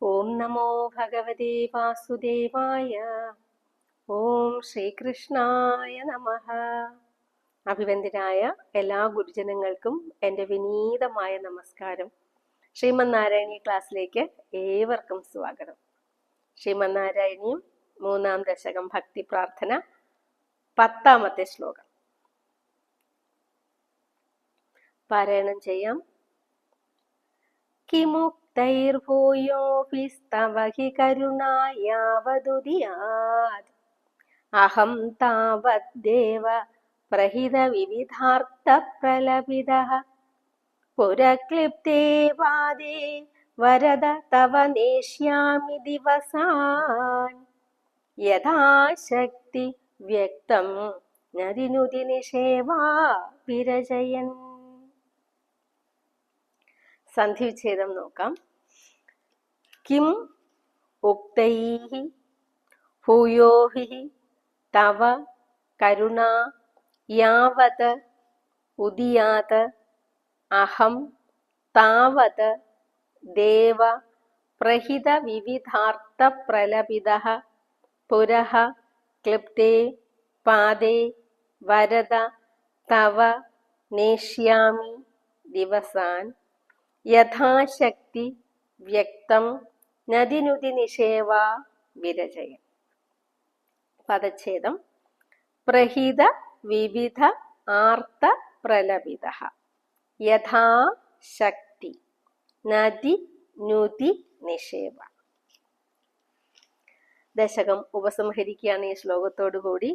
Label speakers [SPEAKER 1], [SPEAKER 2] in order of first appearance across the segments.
[SPEAKER 1] ഓം നമോ ഭഗവതേ വാസുദേവായ. ഓം ശ്രീകൃഷ്ണായ നമഃ. അഭിവന്ദ്യനായ എല്ലാ ഗുരുജനങ്ങൾക്കും എൻ്റെ വിനീതമായ നമസ്കാരം. ശ്രീമന്നാരായണീയ ക്ലാസ്സിലേക്ക് ഏവർക്കും സ്വാഗതം. ശ്രീമന്നാരായണീയം 3-ാം ദശകം ഭക്തി പ്രാർത്ഥന 10-ാമത്തെ ശ്ലോകം പാരായണം ചെയ്യാം. കിമുക്തൈർഭൂയോഭിസ്തവ ഹി കരുണായാവതുദിയാത് അഹം താവദ്ദേവ പ്രഹിത വിവിധാർത്ഥ പ്രലപിതഃ പുരക്ലിപ്തേ വാദേ വരദ തവ നേഷ്യാമി ദിവസാൻ യഥാശക്തി വ്യക്തം നദിനുതി നിഷേവാ വിരജയൻ. സന്ധിവിച്ഛേദം നോക്കാം. കിം ഉക്തൈഹി ഭൂയോഭിഃ തവ കരുണാ യാവത് ഉദിയാത് അഹം താവത് ദേവ പ്രഹിത വിവിധാർത്ഥ പ്രലപിതഃ പുരഃ ക്ലിപ്തേ പാദേ വരദ തവ നേഷ്യാമി ദിവസാൻ യഥാശക്തി വ്യക്തം നദിനുതി നിഷേവാ വിരജയൻ. പദച്ഛേദം. പ്രഹിത വിവിധ ആർത്ത പ്രലപിതഃ യഥാശക്തി നദി നുതി നിഷേവ. ദശകം ഉപസംഹരിക്കുകയാണ് ഈ ശ്ലോകത്തോടു കൂടി.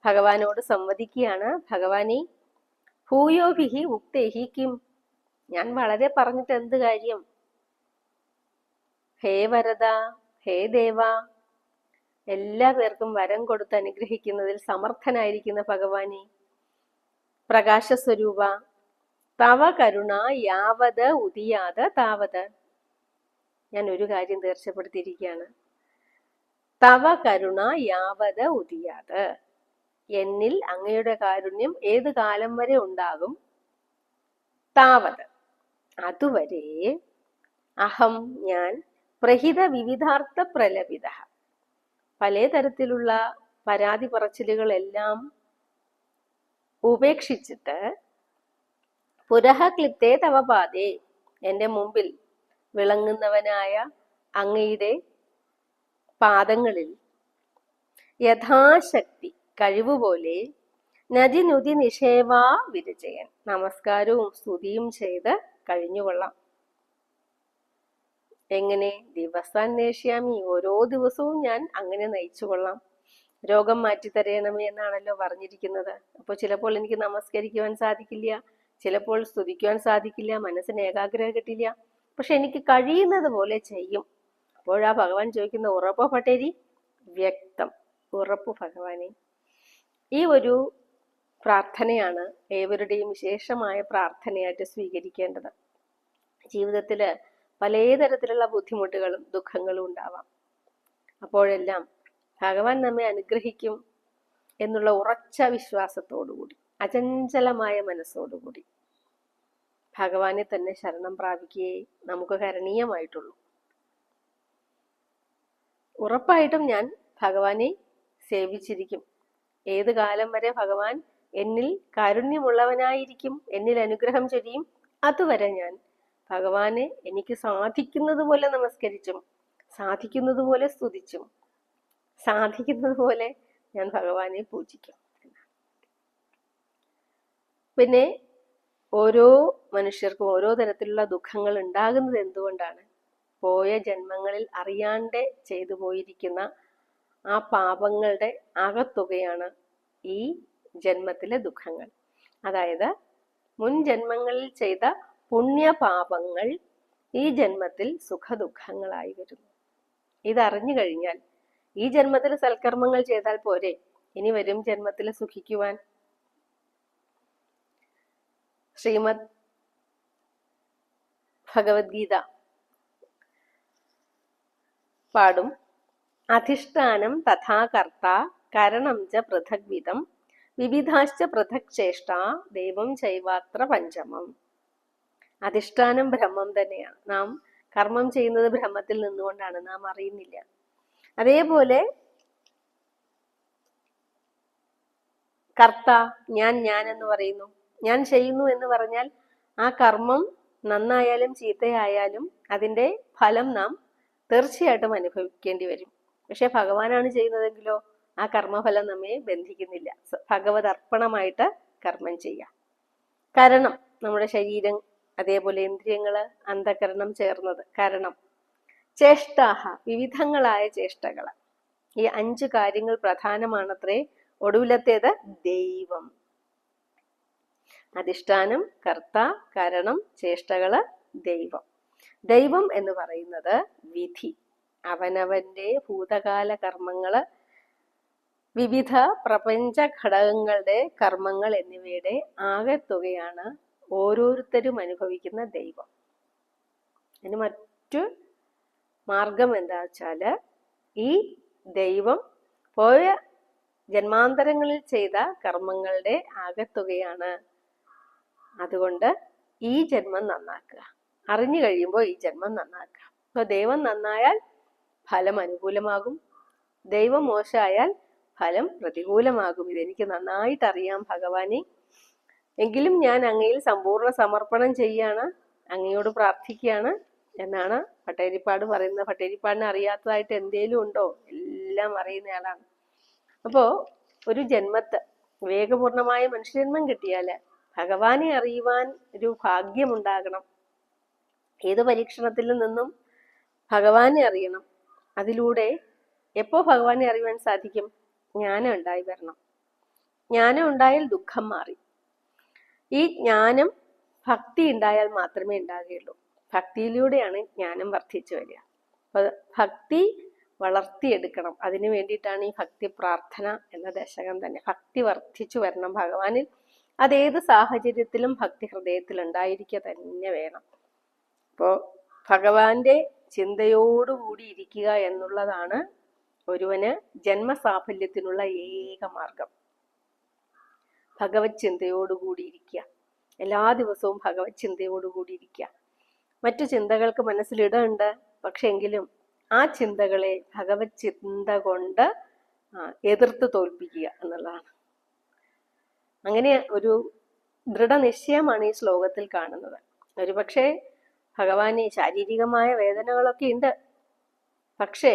[SPEAKER 1] ഭഗവാനോട് സംവദിക്കുകയാണ്. ഭഗവാനെ, ഭൂയോഭിഹി ഉക്തൈഹി കിം, ഞാൻ വളരെ പറഞ്ഞിട്ട് എന്ത് കാര്യം? ഹേ വരദ, ഹേ ദേവ, എല്ലാ പേർക്കും വരം കൊടുത്ത് അനുഗ്രഹിക്കുന്നതിൽ സമർത്ഥനായിരിക്കുന്ന ഭഗവാനെ, പ്രകാശസ്വരൂപ, തവ കരുണ യാവത് ഉദിയാത് താവത്, ഞാൻ ഒരു കാര്യം തീർച്ചപ്പെടുത്തിയിരിക്കുകയാണ്. തവ കരുണ യാവത് ഉദിയാത്, എന്നിൽ അങ്ങയുടെ കാരുണ്യം ഏത് കാലം വരെ ഉണ്ടാകും. താവത്, അതുവരെ അഹം, ഞാൻ, പ്രഹിത വിവിധാർത്ഥ പ്രലപിത, പല തരത്തിലുള്ള പരാതി പറച്ചിലുകളെല്ലാം ഉപേക്ഷിച്ചിട്ട് പുരഃ ക്ലിപ്തേ തവ പാദേ, എൻ്റെ മുമ്പിൽ വിളങ്ങുന്നവനായ അങ്ങയുടെ പാദങ്ങളിൽ യഥാശക്തി കഴിവുപോലെ നദിനുതി നിഷേവാ വിരജയൻ, നമസ്കാരവും സ്തുതിയും ചെയ്ത് കഴിഞ്ഞുകൊള്ളാം. എങ്ങനെ? ദിവസാന്വേഷ്യാമി, ഓരോ ദിവസവും ഞാൻ അങ്ങനെ നയിച്ചുകൊള്ളാം. രോഗം മാറ്റിത്തരയണമേ എന്നാണല്ലോ പറഞ്ഞിരിക്കുന്നത്. അപ്പോൾ ചിലപ്പോൾ എനിക്ക് നമസ്കരിക്കുവാൻ സാധിക്കില്ല, ചിലപ്പോൾ സ്തുതിക്കുവാൻ സാധിക്കില്ല, മനസ്സിന് ഏകാഗ്രത കിട്ടില്ല. പക്ഷെ എനിക്ക് കഴിയുന്നത് പോലെ ചെയ്യും. അപ്പോഴാ ഭഗവാൻ ചോദിക്കുന്ന ഉറപ്പ് പട്ടേരി വ്യക്തം, ഉറപ്പ് ഭഗവാനെ. ഈ ഒരു പ്രാർത്ഥനയാണ് ഏവരുടെയും വിശേഷമായ പ്രാർത്ഥനയായിട്ട് സ്വീകരിക്കേണ്ടത്. ജീവിതത്തിൽ പലതരത്തിലുള്ള ബുദ്ധിമുട്ടുകളും ദുഃഖങ്ങളും ഉണ്ടാവാം. അപ്പോഴെല്ലാം ഭഗവാൻ നമ്മെ അനുഗ്രഹിക്കും എന്നുള്ള ഉറച്ച വിശ്വാസത്തോടുകൂടി, അചഞ്ചലമായ മനസ്സോടുകൂടി ഭഗവാനെ തന്നെ ശരണം പ്രാപിക്കുകയേ നമുക്ക് കരണീയമായിട്ടുള്ളൂ. ഉറപ്പായിട്ടും ഞാൻ ഭഗവാനെ സേവിച്ചിരിക്കും. ഏത് കാലം വരെ ഭഗവാൻ എന്നിൽ കാരുണ്യമുള്ളവനായിരിക്കും, എന്നിൽ അനുഗ്രഹം ചൊരിയും, അതുവരെ ഞാൻ ഭഗവാനെ എനിക്ക് സാധിക്കുന്നത് പോലെ നമസ്കരിച്ചും സാധിക്കുന്നത് പോലെ സ്തുതിച്ചും സാധിക്കുന്നത് പോലെ ഞാൻ ഭഗവാനെ പൂജിക്കും. പിന്നെ ഓരോ മനുഷ്യർക്കും ഓരോ തരത്തിലുള്ള ദുഃഖങ്ങൾ ഉണ്ടാകുന്നത് എന്തുകൊണ്ടാണ്? പോയ ജന്മങ്ങളിൽ അറിയാണ്ട് ചെയ്തു പോയിരിക്കുന്ന ആ പാപങ്ങളുടെ ആകത്തുകയാണ് ഈ ജന്മത്തിലെ ദുഃഖങ്ങൾ. അതായത് മുൻ ജന്മങ്ങളിൽ ചെയ്ത പുണ്യപാപങ്ങൾ ഈ ജന്മത്തിൽ സുഖദുഃഖങ്ങളായി വരുന്നു. ഇതറിഞ്ഞു കഴിഞ്ഞാൽ ഈ ജന്മത്തിൽ സൽക്കർമ്മങ്ങൾ ചെയ്താൽ പോരെ ഇനി വരും ജന്മത്തിൽ സുഖിക്കുവാൻ? ശ്രീമദ് ഭഗവത്ഗീത പാടും. അധിഷ്ഠാനം തഥാ കർത്ത കരണം ച പൃഥഗ്വിധം വിവിധാശ്ച പൃഥക് ചേഷ്ട ദൈവം ചൈവാത്ര പഞ്ചമം. അധിഷ്ഠാനം ബ്രഹ്മം തന്നെയാണ്. നാം കർമ്മം ചെയ്യുന്നത് ബ്രഹ്മത്തിൽ നിന്നുകൊണ്ടാണ്, നാം അറിയുന്നില്ല. അതേപോലെ കർത്ത, ഞാൻ എന്ന് പറയുന്നു. ഞാൻ ചെയ്യുന്നു എന്ന് പറഞ്ഞാൽ ആ കർമ്മം നന്നായാലും ചീത്തയായാലും അതിൻ്റെ ഫലം നാം തീർച്ചയായിട്ടും അനുഭവിക്കേണ്ടി വരും. പക്ഷെ ഭഗവാനാണ് ചെയ്യുന്നതെങ്കിലോ ആ കർമ്മഫലം നമ്മെ ബന്ധിക്കുന്നില്ല. ഭഗവത് അർപ്പണമായിട്ട് കർമ്മം ചെയ്യാം. കാരണം നമ്മുടെ ശരീരം, അതേപോലെ ഇന്ദ്രിയങ്ങള്, അന്ധകരണം ചേർന്നത് കാരണം. ചേഷ്ടാഹ, വിവിധങ്ങളായ ചേഷ്ടകൾ. ഈ 5 കാര്യങ്ങൾ പ്രധാനമാണത്രേ. ഒടുവിലത്തേത് ദൈവം. അധിഷ്ഠാനം, കർത്ത, കാരണം, ചേഷ്ടകള്, ദൈവം. ദൈവം എന്ന് പറയുന്നത് വിധി. അവനവന്റെ ഭൂതകാല കർമ്മങ്ങള്, വിവിധ പ്രപഞ്ച ഘടകങ്ങളുടെ കർമ്മങ്ങൾ എന്നിവയുടെ ആകെത്തുകയാണ് ഓരോരുത്തരും അനുഭവിക്കുന്ന ദൈവം. അതിന് മറ്റു മാർഗം എന്താ വെച്ചാല്, ഈ ദൈവം പോയ ജന്മാന്തരങ്ങളിൽ ചെയ്ത കർമ്മങ്ങളുടെ ആകെത്തുകയാണ്. അതുകൊണ്ട് ഈ ജന്മം നന്നാക്കുക, അറിഞ്ഞു കഴിയുമ്പോൾ ഈ ജന്മം നന്നാക്കുക. അപ്പൊ ദൈവം നന്നായാൽ ഫലം അനുകൂലമാകും, ദൈവം മോശമായാൽ ഫലം പ്രതികൂലമാകും. ഇതെനിക്ക് നന്നായിട്ട് അറിയാം ഭഗവാനെ, എങ്കിലും ഞാൻ അങ്ങയിൽ സമ്പൂർണ്ണ സമർപ്പണം ചെയ്യാണ്, അങ്ങയോട് പ്രാർത്ഥിക്കുകയാണ് എന്നാണ് ഭട്ടതിരിപ്പാട് പറയുന്നത്. ഭട്ടതിരിപ്പാടിനെ അറിയാത്തതായിട്ട് എന്തേലും ഉണ്ടോ? എല്ലാം അറിയുന്നയാളാണ്. അപ്പോ ഒരു ജന്മത്ത് വിവേകപൂർണമായ മനുഷ്യജന്മം കിട്ടിയാല് ഭഗവാനെ അറിയുവാൻ ഒരു ഭാഗ്യമുണ്ടാകണം. ഏത് പരീക്ഷണത്തിൽ നിന്നും ഭഗവാനെ അറിയണം. അതിലൂടെ എപ്പോ ഭഗവാനെ അറിയുവാൻ സാധിക്കും? ജ്ഞാനം ഉണ്ടായി വരണം. ജ്ഞാനം ഉണ്ടായാൽ ദുഃഖം മാറി. ഈ ജ്ഞാനം ഭക്തി ഉണ്ടായാൽ മാത്രമേ ഉണ്ടാകുകയുള്ളൂ. ഭക്തിയിലൂടെയാണ് ജ്ഞാനം വർദ്ധിച്ചു വരിക. അപ്പൊ ഭക്തി വളർത്തിയെടുക്കണം. അതിനു വേണ്ടിയിട്ടാണ് ഈ ഭക്തി പ്രാർത്ഥന എന്ന ദശകം തന്നെ. ഭക്തി വർദ്ധിച്ചു വരണം ഭഗവാനിൽ. അതേത് സാഹചര്യത്തിലും ഭക്തി ഹൃദയത്തിൽ ഉണ്ടായിരിക്കുക തന്നെ വേണം. അപ്പോ ഭഗവാന്റെ ചിന്തയോടുകൂടി ഇരിക്കുക എന്നുള്ളതാണ് ഒരുവന് ജന്മസാഫല്യത്തിനുള്ള ഏക മാർഗം. ഭഗവത് ചിന്തയോടുകൂടി ഇരിക്കുക, എല്ലാ ദിവസവും ഭഗവത് ചിന്തയോടുകൂടി ഇരിക്കുക. മറ്റു ചിന്തകൾക്ക് മനസ്സിലിടമുണ്ട്, പക്ഷെ എങ്കിലും ആ ചിന്തകളെ ഭഗവത് ചിന്ത കൊണ്ട് എതിർത്ത് തോൽപ്പിക്കുക എന്നുള്ളതാണ്. അങ്ങനെ ഒരു ദൃഢനിശ്ചയമാണ് ഈ ശ്ലോകത്തിൽ കാണുന്നത്. ഒരുപക്ഷെ ഭഗവാന് ശാരീരികമായ വേദനകളൊക്കെ ഉണ്ട്, പക്ഷേ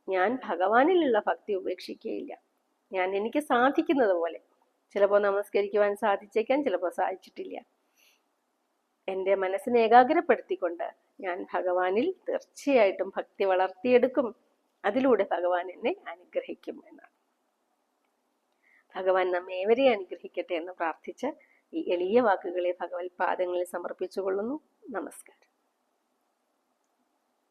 [SPEAKER 1] ഞാൻ ഭഗവാനിലുള്ള ഭക്തി ഉപേക്ഷിക്കുകയില്ല. ഞാൻ എനിക്ക് സാധിക്കുന്നത് പോലെ, ചിലപ്പോൾ നമസ്കരിക്കുവാൻ സാധിച്ചേക്കാൻ, ചിലപ്പോൾ സാധിച്ചിട്ടില്ല. എൻ്റെ മനസ്സിനെ ഏകാഗ്രപ്പെടുത്തിക്കൊണ്ട് ഞാൻ ഭഗവാനിൽ തീർച്ചയായിട്ടും ഭക്തി വളർത്തിയെടുക്കും. അതിലൂടെ ഭഗവാൻ എന്നെ അനുഗ്രഹിക്കും എന്നാണ്. ഭഗവാൻ നമ്മേവരെ അനുഗ്രഹിക്കട്ടെ എന്ന് പ്രാർത്ഥിച്ച് ഈ എളിയ വാക്കുകളെ ഭഗവത് പാദങ്ങളിൽ സമർപ്പിച്ചുകൊള്ളുന്നു. നമസ്കാരം.